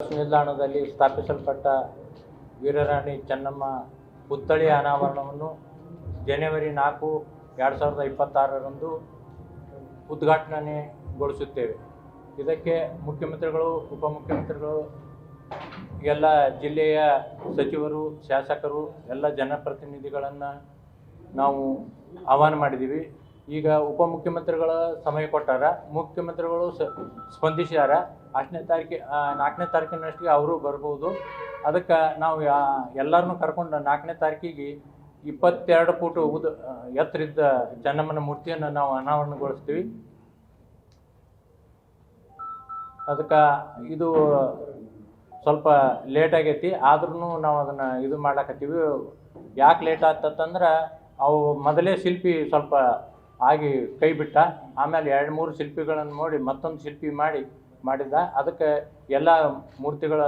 Bus ನಿಲ್ದಾಣದಲ್ಲಿ ಸ್ಥಾಪಿಸಲ್ಪಟ್ಟ ವೀರರಾಣಿ ಚೆನ್ನಮ್ಮ ಪುತ್ಥಳಿಯ ಅನಾವರಣವನ್ನು ಜನವರಿ 4, 2026ರಂದು ಉದ್ಘಾಟನೆಗೊಳಿಸುತ್ತೇವೆ. ಇದಕ್ಕೆ ಮುಖ್ಯಮಂತ್ರಿಗಳು, ಉಪಮುಖ್ಯಮಂತ್ರಿಗಳು, ಎಲ್ಲ ಜಿಲ್ಲೆಯ ಸಚಿವರು, ಶಾಸಕರು, ಎಲ್ಲ ಜನಪ್ರತಿನಿಧಿಗಳನ್ನು ನಾವು ಆಹ್ವಾನ ಮಾಡಿದ್ದೀವಿ. ಈಗ ಉಪಮುಖ್ಯಮಂತ್ರಿಗಳ ಸಮಯ ಕೊಟ್ಟಾರ, ಮುಖ್ಯಮಂತ್ರಿಗಳು ಸ್ಪಂದಿಸ್ಯಾರ. 4ನೇ ತಾರೀಕಿನಷ್ಟಿಗೆ ಅವರು ಬರ್ಬೋದು. ಅದಕ್ಕೆ ನಾವು ಎಲ್ಲರನ್ನೂ ಕರ್ಕೊಂಡು 4ನೇ ತಾರೀಕಿಗೆ 22 ಫೂಟ್ ಎತ್ತರಿದ್ದ ಚೆನ್ನಮ್ಮನ ಮೂರ್ತಿಯನ್ನು ನಾವು ಅನಾವರಣಗೊಳಿಸ್ತೀವಿ. ಅದಕ್ಕೆ ಇದು ಸ್ವಲ್ಪ ಲೇಟ್ ಆಗೈತಿ, ಆದ್ರೂ ನಾವು ಅದನ್ನು ಇದು ಮಾಡ್ಲಾಕತ್ತೀವಿ. ಯಾಕೆ ಲೇಟ್ ಆಗ್ತಂದ್ರೆ ಅವು ಮೊದಲೇ ಶಿಲ್ಪಿ ಸ್ವಲ್ಪ ಆಗಿ ಕೈ ಬಿಟ್ಟ, ಆಮೇಲೆ 2-3 ಶಿಲ್ಪಿಗಳನ್ನು ನೋಡಿ ಮತ್ತೊಂದು ಶಿಲ್ಪಿ ಮಾಡಿದ್ದ. ಅದಕ್ಕೆ ಎಲ್ಲ ಮೂರ್ತಿಗಳ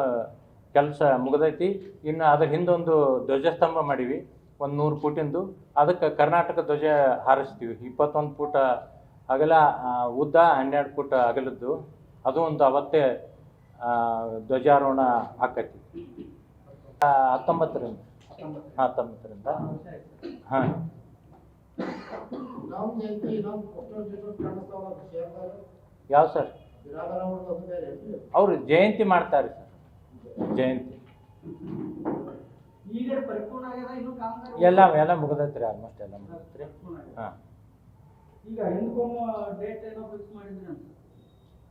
ಕೆಲಸ ಮುಗಿದೈತಿ. ಇನ್ನು ಅದ್ರ ಹಿಂದೊಂದು ಧ್ವಜಸ್ತಂಭ ಮಾಡೀವಿ, ಒಂದು 100 ಫೂಟಿಂದು. ಅದಕ್ಕೆ ಕರ್ನಾಟಕ ಧ್ವಜ ಹಾರಿಸ್ತೀವಿ. 21 ಫೂಟ ಅಗಲ, ಉದ್ದ 12 ಫೂಟ್ ಅಗಲದ್ದು. ಅದು ಒಂದು ಅವತ್ತೇ ಧ್ವಜಾರೋಹಣ ಆಕೈತಿ. 19ರಿಂದ ಹಾಂ. ಯಾವ ಸರ್? ಅವರು ಜಯಂತಿ ಮಾಡ್ತಾರೆ ಸರ್, ಜಯಂತಿ ಎಲ್ಲ ಮುಗಿದೈತ್ರಿ, ಆಲ್ಮೋಸ್ಟ್ ಎಲ್ಲ ಮುಗಿದೈತ್ರಿ. ಹಾಂ,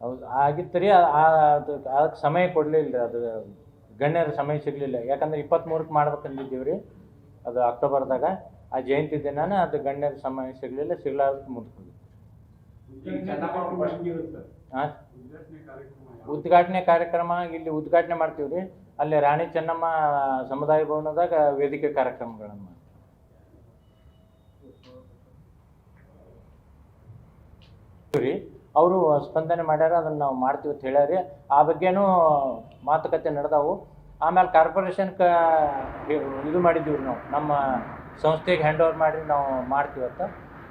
ಹೌದು ಆಗಿತ್ತು ರೀ. ಅದಕ್ಕೆ ಸಮಯ ಕೊಡಲಿಲ್ಲ ರೀ, ಅದು ಗಣ್ಯರ ಸಮಯ ಸಿಗಲಿಲ್ಲ. ಯಾಕಂದ್ರೆ 23ಕ್ಕೆ ಮಾಡ್ಬೇಕಂದಿದ್ದೀವಿ ರೀ, ಅದು ಅಕ್ಟೋಬರ್ದಾಗ. ಆ ಜಯಂತಿ ದಿನಾನ ಅದು ಗಣ್ಯರ ಸಮಯ ಸಿಗಲಾರ್ದಕ್ಕೆ ಮುಂದ್ಕೊಂಡು ಹಾಂ. ಉದ್ಘಾಟನೆ ಕಾರ್ಯಕ್ರಮ ಇಲ್ಲಿ ಉದ್ಘಾಟನೆ ಮಾಡ್ತೀವಿ ರೀ. ಅಲ್ಲಿ ರಾಣಿ ಚೆನ್ನಮ್ಮ ಸಮುದಾಯ ಭವನದಾಗ ವೇದಿಕೆ ಕಾರ್ಯಕ್ರಮಗಳನ್ನು ಮಾಡ್ತೀವಿ. ಅವರು ಸ್ಪಂದನೆ ಮಾಡ್ಯಾರ, ಅದನ್ನು ನಾವು ಮಾಡ್ತೀವಿ ಅಂತ ಹೇಳ್ಯಾರಿ. ಆ ಬಗ್ಗೆನೂ ಮಾತುಕತೆ ನಡೆದವು. ಆಮೇಲೆ ಕಾರ್ಪೊರೇಷನ್ಗೆ ಇದು ಮಾಡಿದ್ದೀವಿ ನಾವು, ನಮ್ಮ ಸಂಸ್ಥೆಗೆ ಹ್ಯಾಂಡ್ ಓವರ್ ಮಾಡಿ ನಾವು ಮಾಡ್ತೀವತ್ತ.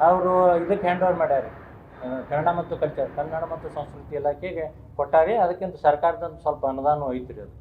ಅವರು ಇದಕ್ಕೆ ಹ್ಯಾಂಡ್ ಓವರ್ ಮಾಡ್ಯಾರಿ, ಕನ್ನಡ ಮತ್ತು ಸಂಸ್ಕೃತಿ ಇಲಾಖೆಗೆ ಕೊಟ್ಟಾರಿ. ಅದಕ್ಕಿಂತ ಸರ್ಕಾರದಿಂದ ಸ್ವಲ್ಪ ಅನುದಾನ ಐತ್ರಿ ಅದು.